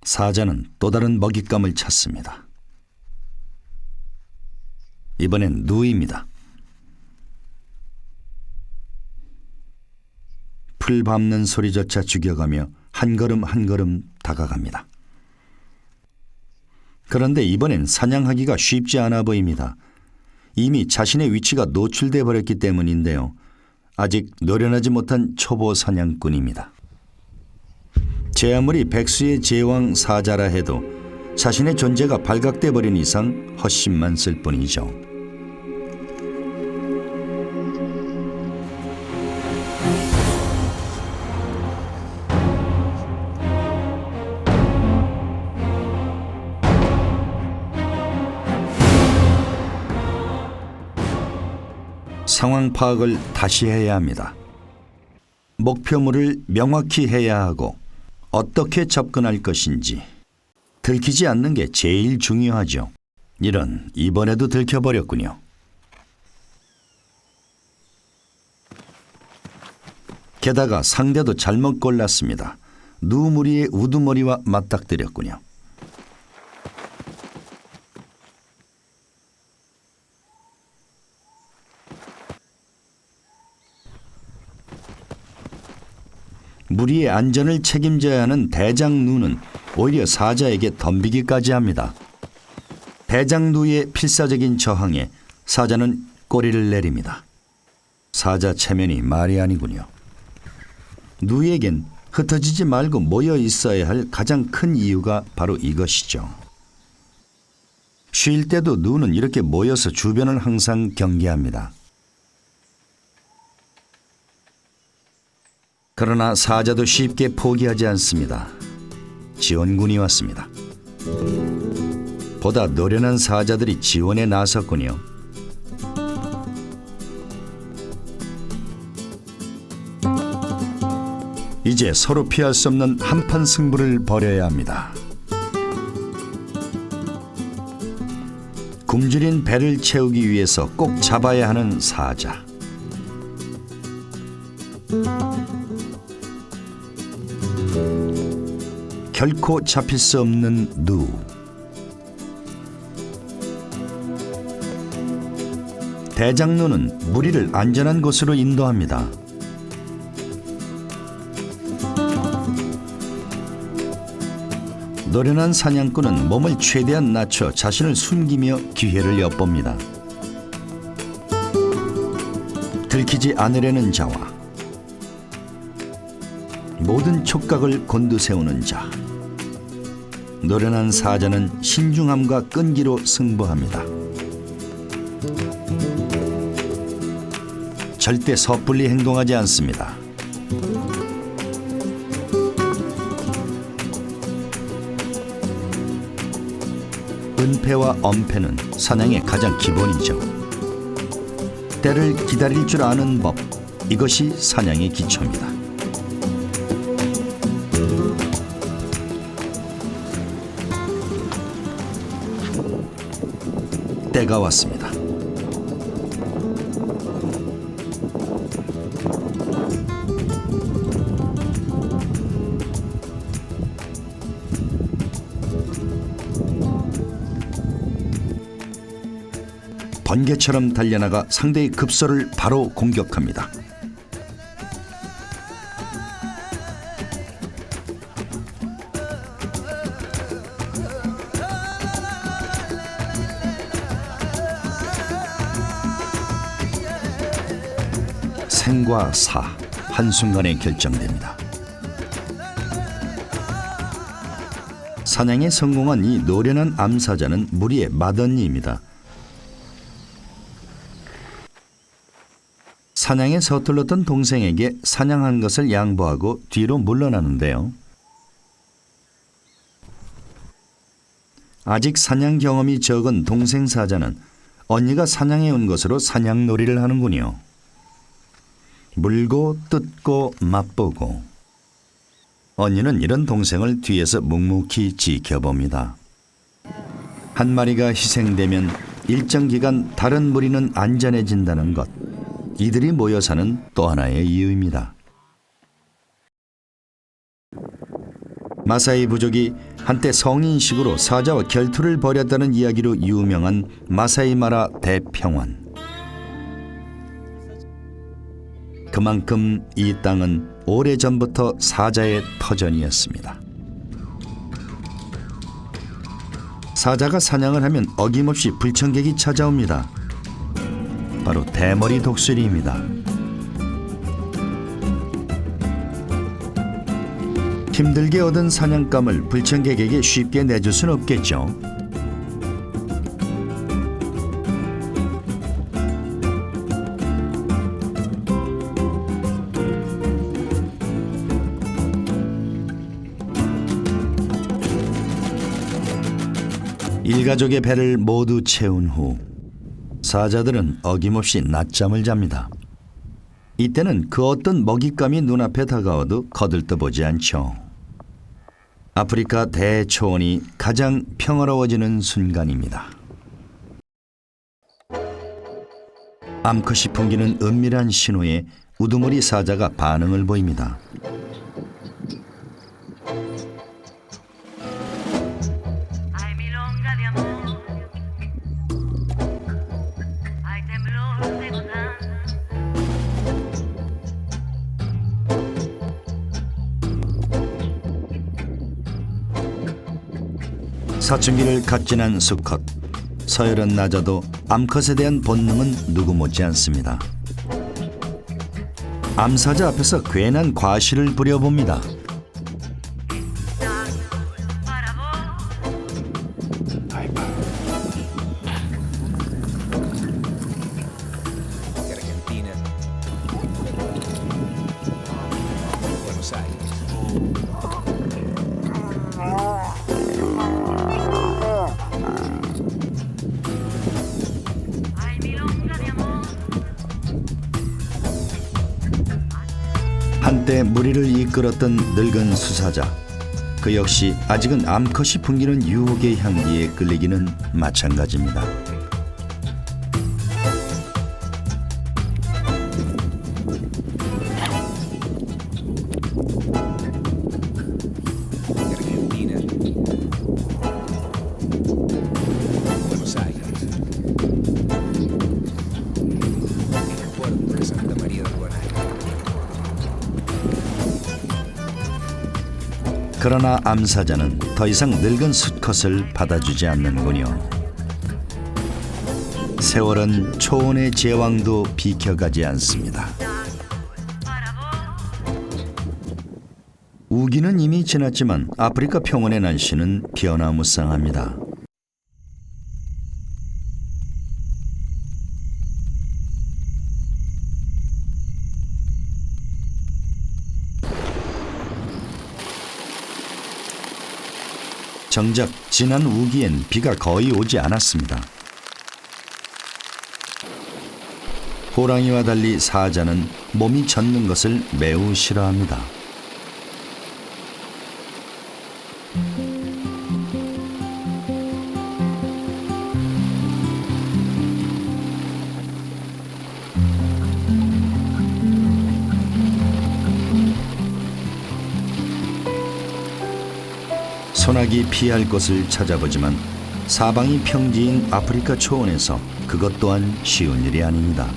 사자는 또 다른 먹잇감을 찾습니다. 이번엔 누이입니다. 풀 밟는 소리조차 죽여가며 한 걸음 한 걸음 다가갑니다. 그런데 이번엔 사냥하기가 쉽지 않아 보입니다. 이미 자신의 위치가 노출돼 버렸기 때문인데요. 아직 노련하지 못한 초보 사냥꾼입니다. 제 아무리 백수의 제왕 사자라 해도 자신의 존재가 발각돼 버린 이상 헛심만 쓸 뿐이죠. 상황 파악을 다시 해야 합니다. 목표물을 명확히 해야 하고 어떻게 접근할 것인지 들키지 않는 게 제일 중요하죠. 이번에도 들켜버렸군요. 게다가 상대도 잘못 골랐습니다. 누무리의 우두머리와 맞닥뜨렸군요. 무리의 안전을 책임져야 하는 대장 누는 오히려 사자에게 덤비기까지 합니다. 대장 누의 필사적인 저항에 사자는 꼬리를 내립니다. 사자 체면이 말이 아니군요. 누에겐 흩어지지 말고 모여 있어야 할 가장 큰 이유가 바로 이것이죠. 쉴 때도 누는 이렇게 모여서 주변을 항상 경계합니다. 그러나 사자도 쉽게 포기하지 않습니다. 지원군이 왔습니다. 보다 노련한 사자들이 지원에 나섰군요. 이제 서로 피할 수 없는 한판 승부를 벌여야 합니다. 굶주린 배를 채우기 위해서 꼭 잡아야 하는 사자. 결코 잡힐 수 없는 누. 대장누는 무리를 안전한 곳으로 인도합니다. 노련한 사냥꾼은 몸을 최대한 낮춰 자신을 숨기며 기회를 엿봅니다. 들키지 않으려는 자와 모든 촉각을 곤두세우는 자. 노련한 사자는 신중함과 끈기로 승부합니다. 절대 섣불리 행동하지 않습니다. 은폐와 엄폐는 사냥의 가장 기본이죠. 때를 기다릴 줄 아는 법, 이것이 사냥의 기초입니다. 때가 왔습니다. 번개처럼 달려나가 상대의 급소를 바로 공격합니다. 생과 사, 한순간에 결정됩니다. 사냥에 성공한 이 노련한 암사자는 무리의 맏언니입니다. 사냥에 서툴렀던 동생에게 사냥한 것을 양보하고 뒤로 물러나는데요. 아직 사냥 경험이 적은 동생 사자는 언니가 사냥해 온 것으로 사냥놀이를 하는군요. 물고 뜯고 맛보고. 언니는 이런 동생을 뒤에서 묵묵히 지켜봅니다. 한 마리가 희생되면 일정 기간 다른 무리는 안전해진다는 것. 이들이 모여 사는 또 하나의 이유입니다. 마사이 부족이 한때 성인식으로 사자와 결투를 벌였다는 이야기로 유명한 마사이 마라 대평원. 그만큼 이 땅은 오래전부터 사자의 터전이었습니다. 사자가 사냥을 하면 어김없이 불청객이 찾아옵니다. 바로 대머리 독수리입니다. 힘들게 얻은 사냥감을 불청객에게 쉽게 내줄 수는 없겠죠. 일가족의 배를 모두 채운 후 사자들은 어김없이 낮잠을 잡니다. 이때는 그 어떤 먹잇감이 눈앞에 다가와도 거들떠보지 않죠. 아프리카 대초원이 가장 평화로워지는 순간입니다. 암컷이 풍기는 은밀한 신호에 우두머리 사자가 반응을 보입니다. 사춘기를 갓 지난 수컷. 서열은 낮아도 암컷에 대한 본능은 누구 못지 않습니다. 암사자 앞에서 괜한 과시를 부려봅니다. 한때 무리를 이끌었던 늙은 수사자. 그 역시 아직은 암컷이 풍기는 유혹의 향기에 끌리기는 마찬가지입니다. 그러나 암사자는 더 이상 늙은 수컷을 받아주지 않는군요. 세월은 초원의 제왕도 비켜가지 않습니다. 우기는 이미 지났지만 아프리카 평원의 날씨는 변화무쌍합니다. 정작 지난 우기엔 비가 거의 오지 않았습니다. 호랑이와 달리 사자는 몸이 젖는 것을 매우 싫어합니다. 소나기 피할 곳을 찾아보지만 사방이 평지인 아프리카 초원에서 그것 또한 쉬운 일이 아닙니다.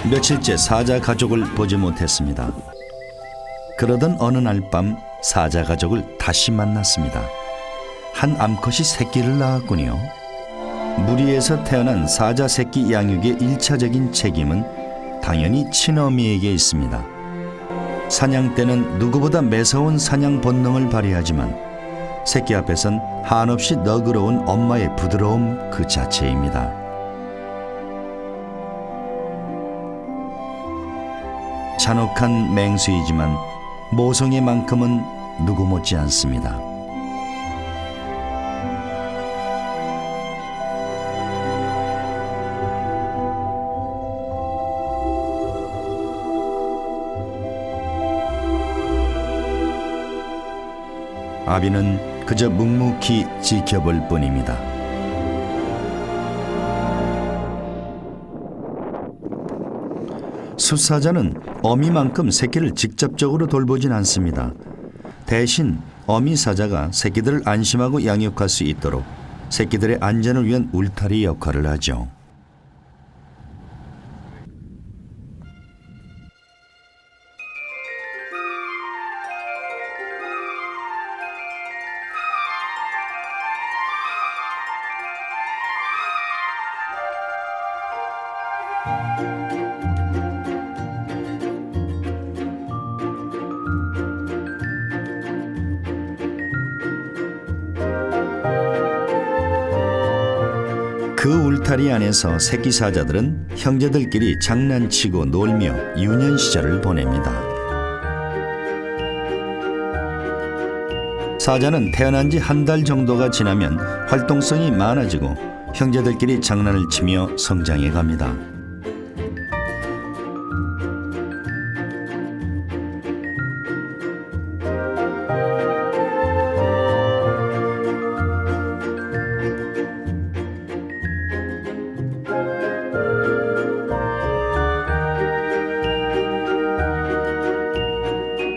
며칠째 사자 가족을 보지 못했습니다. 그러던 어느 날 밤 사자 가족을 다시 만났습니다. 한 암컷이 새끼를 낳았군요. 무리에서 태어난 사자 새끼 양육의 일차적인 책임은 당연히 친어미에게 있습니다. 사냥 때는 누구보다 매서운 사냥 본능을 발휘하지만 새끼 앞에선 한없이 너그러운 엄마의 부드러움 그 자체입니다. 잔혹한 맹수이지만 모성애만큼은 누구 못지 않습니다. 아비는 그저 묵묵히 지켜볼 뿐입니다. 숫사자는 어미만큼 새끼를 직접적으로 돌보진 않습니다. 대신 어미 사자가 새끼들을 안심하고 양육할 수 있도록 새끼들의 안전을 위한 울타리 역할을 하죠. 그 울타리 안에서 새끼 사자들은 형제들끼리 장난치고 놀며 유년 시절을 보냅니다. 사자는 태어난 지 한 달 정도가 지나면 활동성이 많아지고 형제들끼리 장난을 치며 성장해 갑니다.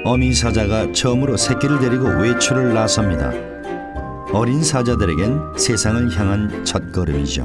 어미 사자가 처음으로 새끼를 데리고 외출을 나섭니다. 어린 사자들에겐 세상을 향한 첫걸음이죠.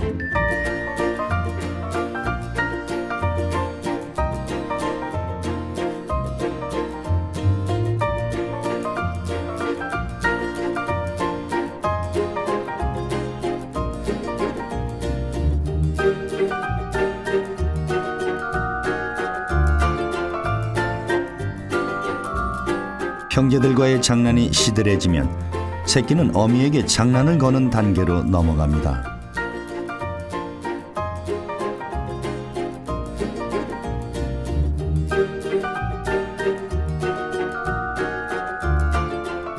형제들과의 장난이 시들해지면 새끼는 어미에게 장난을 거는 단계로 넘어갑니다.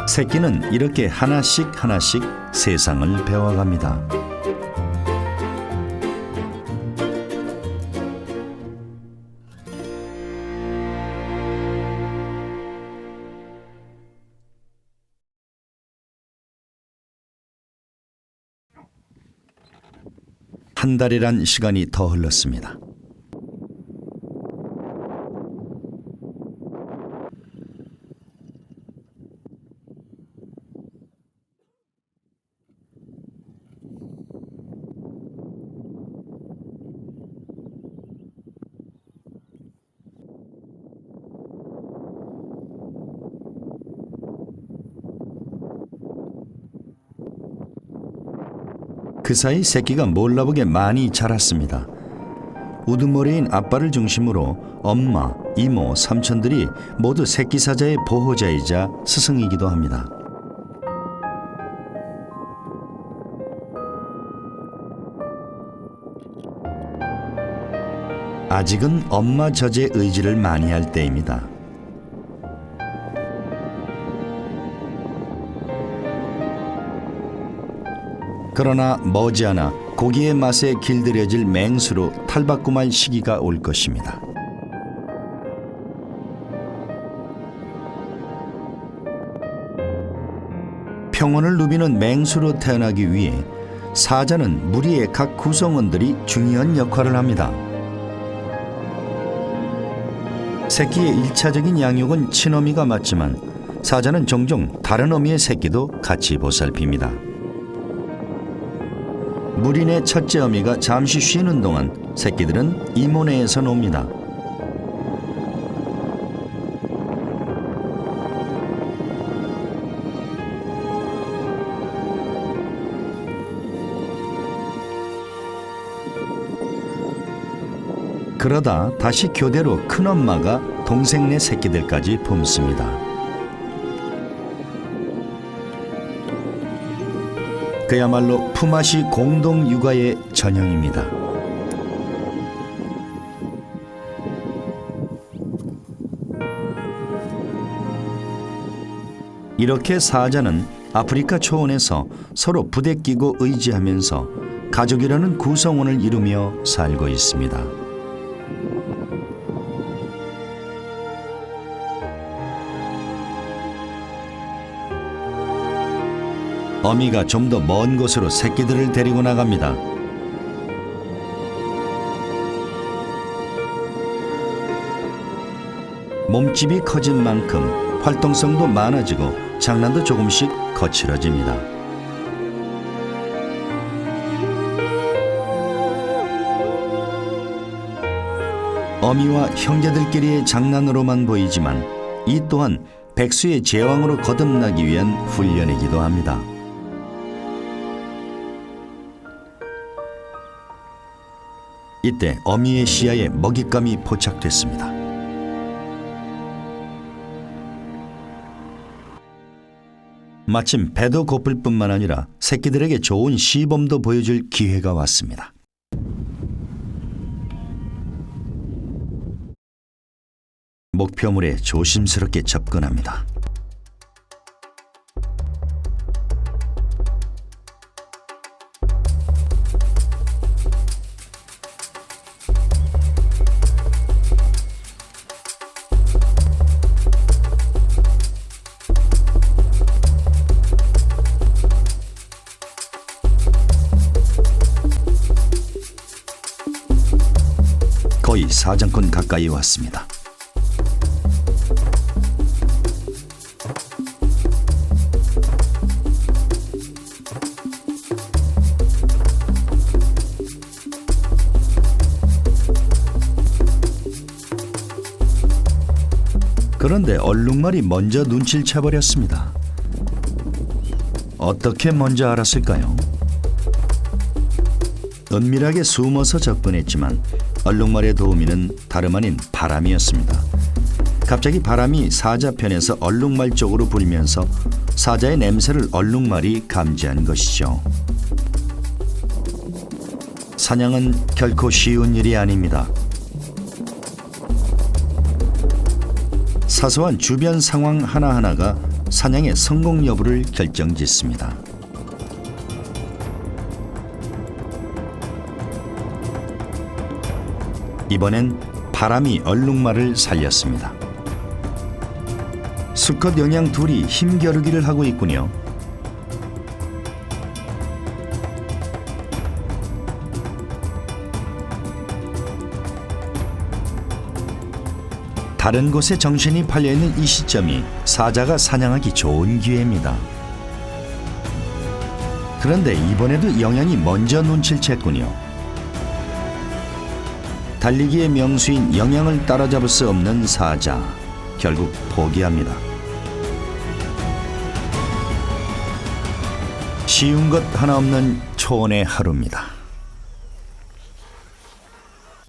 새끼는 이렇게 하나씩 하나씩 세상을 배워갑니다. 한 달이란 시간이 더 흘렀습니다. 그 사이 새끼가 몰라보게 많이 자랐습니다. 우두머리인 아빠를 중심으로 엄마, 이모, 삼촌들이 모두 새끼 사자의 보호자이자 스승이기도 합니다. 아직은 엄마 젖의 의지를 많이 할 때입니다. 그러나 머지않아 고기의 맛에 길들여질 맹수로 탈바꿈할 시기가 올 것입니다. 평온을 누비는 맹수로 태어나기 위해 사자는 무리의 각 구성원들이 중요한 역할을 합니다. 새끼의 1차적인 양육은 친어미가 맡지만 사자는 종종 다른 어미의 새끼도 같이 보살핍니다. 무리네 첫째 어미가 잠시 쉬는 동안 새끼들은 이모네에서 놉니다. 그러다 다시 교대로 큰엄마가 동생네 새끼들까지 품습니다. 그야말로 품앗이 공동 육아의 전형입니다. 이렇게 사자는 아프리카 초원에서 서로 부대끼고 의지하면서 가족이라는 구성원을 이루며 살고 있습니다. 어미가 좀 더 먼 곳으로 새끼들을 데리고 나갑니다. 몸집이 커진 만큼 활동성도 많아지고 장난도 조금씩 거칠어집니다. 어미와 형제들끼리의 장난으로만 보이지만 이 또한 백수의 제왕으로 거듭나기 위한 훈련이기도 합니다. 이때 어미의 시야에 먹잇감이 포착됐습니다. 마침 배도 고플 뿐만 아니라 새끼들에게 좋은 시범도 보여줄 기회가 왔습니다. 목표물에 조심스럽게 접근합니다. 거의 사정권 가까이 왔습니다. 그런데 얼룩말이 먼저 눈치를 채버렸습니다. 어떻게 먼저 알았을까요? 은밀하게 숨어서 접근했지만 얼룩말의 도우미는 다름 아닌 바람이었습니다. 갑자기 바람이 사자편에서 얼룩말 쪽으로 불면서 사자의 냄새를 얼룩말이 감지한 것이죠. 사냥은 결코 쉬운 일이 아닙니다. 사소한 주변 상황 하나하나가 사냥의 성공 여부를 결정짓습니다. 이번엔 바람이 얼룩말을 살렸습니다. 수컷 영양 둘이 힘겨루기를 하고 있군요. 다른 곳에 정신이 팔려있는 이 시점이 사자가 사냥하기 좋은 기회입니다. 그런데 이번에도 영양이 먼저 눈치를 챘군요. 달리기의 명수인 영양을 따라잡을 수 없는 사자, 결국 포기합니다. 쉬운 것 하나 없는 초원의 하루입니다.